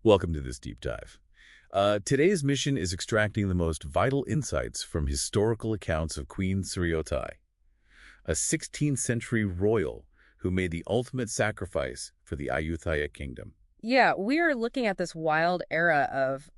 Welcome to this deep dive. Today's mission is extracting the most vital insights from historical accounts of Queen Ayutthaya, a 16th century royal who made the ultimate sacrifice for the Ayutthaya kingdom. Yeah, we are looking at this wild era of,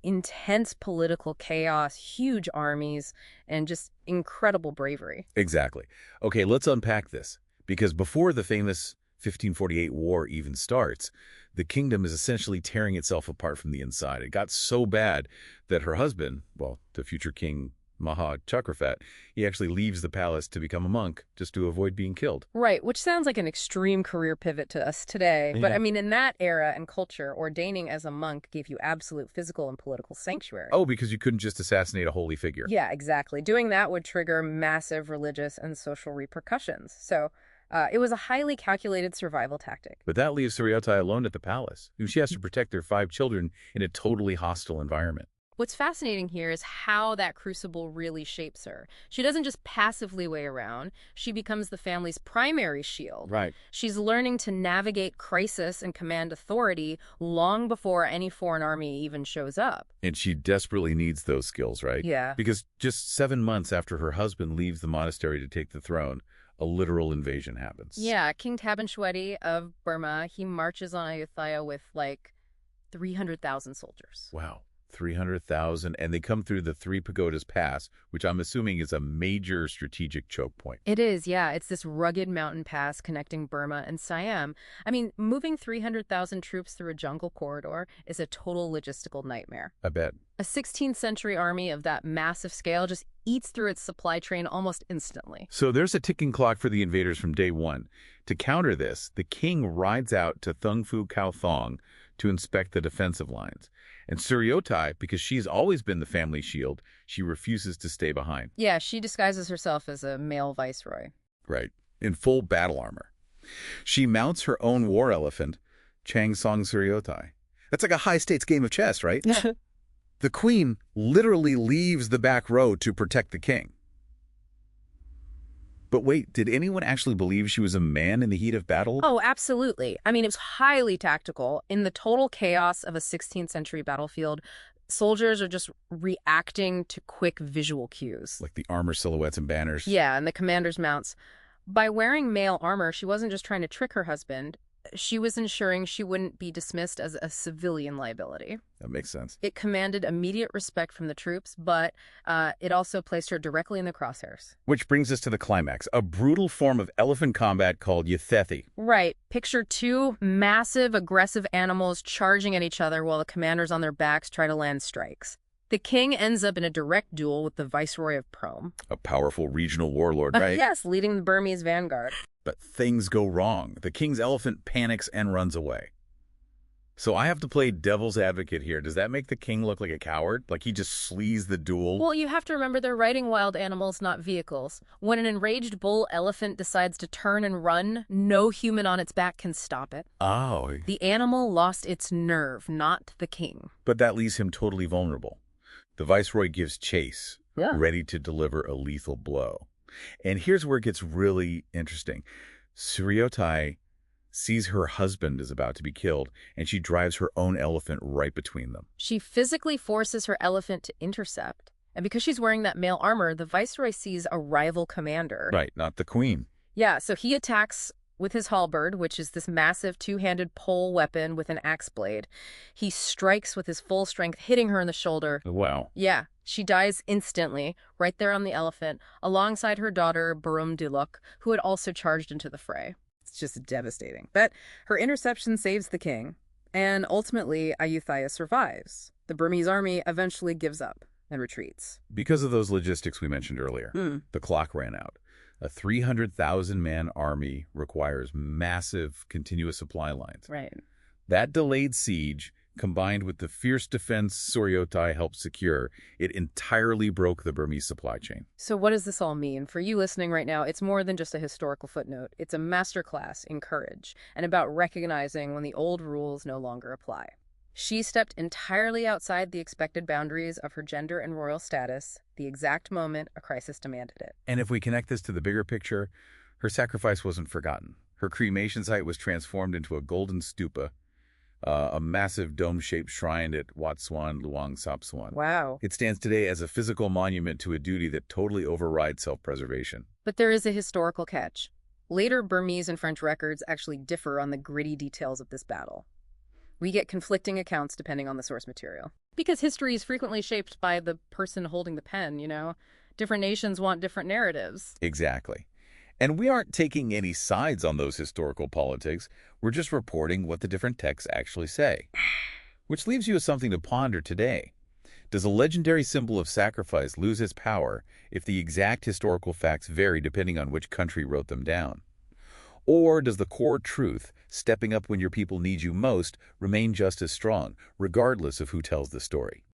intense political chaos, huge armies, and just incredible bravery. Exactly. Okay, let's unpack this, because before the famous 1548 war even starts, the kingdom is essentially tearing itself apart from the inside. It got so bad that her husband, well, the future king Maha Chakrafat, he actually leaves the palace to become a monk just to avoid being killed. Right, which sounds like an extreme career pivot to us today. Yeah. But I mean, in that era and culture, ordaining as a monk gave you absolute physical and political sanctuary. Oh, because you couldn't just assassinate a holy figure. Yeah, exactly. Doing that would trigger massive religious and social repercussions. So it was a highly calculated survival tactic. But that leaves Ayutthaya alone at the palace. She has to protect their 5 children in a totally hostile environment. What's fascinating here is how that crucible really shapes her. She doesn't just passively weigh around. She becomes the family's primary shield. Right. She's learning to navigate crisis and command authority long before any foreign army even shows up. And she desperately needs those skills, right? Yeah. Because just 7 months after her husband leaves the monastery to take the throne, a literal invasion happens. Yeah, King Tabanshwedi of Burma, he marches on Ayutthaya with like 300,000 soldiers. Wow. 300,000, and they come through the Three Pagodas Pass, which I'm assuming is a major strategic choke point. It is, yeah. It's this rugged mountain pass connecting Burma and Siam. I mean, moving 300,000 troops through a jungle corridor is a total logistical nightmare. I bet. A 16th century army of that massive scale just eats through its supply train almost instantly. So there's a ticking clock for the invaders from day one. To counter this, the king rides out to Thungfu Khao Thong to inspect the defensive lines. And Ayutthaya, because she's always been the family shield, she refuses to stay behind. Yeah, she disguises herself as a male viceroy. Right, in full battle armor. She mounts her own war elephant, Chang Song Ayutthaya. That's like a high-stakes game of chess, right? The queen literally leaves the back row to protect the king. But wait, did anyone actually believe she was a man in the heat of battle? Oh, absolutely. I mean, it was highly tactical. In the total chaos of a 16th century battlefield, soldiers are just reacting to quick visual cues. Like the armor silhouettes and banners? Yeah, and the commander's mounts. By wearing male armor, she wasn't just trying to trick her husband. She was ensuring she wouldn't be dismissed as a civilian liability. That makes sense. It commanded immediate respect from the troops, but it also placed her directly in the crosshairs. Which brings us to the climax, a brutal form of elephant combat called Yathethe. Right. Picture 2 massive, aggressive animals charging at each other while the commanders on their backs try to land strikes. The king ends up in a direct duel with the viceroy of Prom. A powerful regional warlord, right? Yes, leading the Burmese vanguard. But things go wrong. The king's elephant panics and runs away. So I have to play devil's advocate here. Does that make the king look like a coward? Like he just sleaze the duel? Well, you have to remember they're riding wild animals, not vehicles. When an enraged bull elephant decides to turn and run, no human on its back can stop it. Oh. The animal lost its nerve, not the king. But that leaves him totally vulnerable. The viceroy gives chase, ready to deliver a lethal blow. And here's where it gets really interesting. Ayutthaya sees her husband is about to be killed, and she drives her own elephant right between them. She physically forces her elephant to intercept. And because she's wearing that male armor, the viceroy sees a rival commander. Right, not the queen. Yeah, so he attacks with his halberd, which is this massive 2-handed pole weapon with an axe blade. He strikes with his full strength, hitting her in the shoulder. Wow. Yeah, she dies instantly, right there on the elephant, alongside her daughter, Barum Diluk, who had also charged into the fray. It's just devastating. But her interception saves the king, and ultimately Ayutthaya survives. The Burmese army eventually gives up and retreats. Because of those logistics we mentioned earlier, the clock ran out. A 300,000-man army requires massive, continuous supply lines. Right. That delayed siege, combined with the fierce defense Ayutthaya helped secure, it entirely broke the Burmese supply chain. So what does this all mean? For you listening right now, it's more than just a historical footnote. It's a masterclass in courage and about recognizing when the old rules no longer apply. She stepped entirely outside the expected boundaries of her gender and royal status, the exact moment a crisis demanded it. And if we connect this to the bigger picture, her sacrifice wasn't forgotten. Her cremation site was transformed into a golden stupa, a massive dome-shaped shrine at Wat Suan Luang Sap Suan. Wow. It stands today as a physical monument to a duty that totally overrides self-preservation. But there is a historical catch. Later Burmese and French records actually differ on the gritty details of this battle. We get conflicting accounts depending on the source material. Because history is frequently shaped by the person holding the pen, you know? Different nations want different narratives. Exactly. And we aren't taking any sides on those historical politics. We're just reporting what the different texts actually say. Which leaves you with something to ponder today. Does a legendary symbol of sacrifice lose its power if the exact historical facts vary depending on which country wrote them down? Or does the core truth, stepping up when your people need you most, remain just as strong, regardless of who tells the story?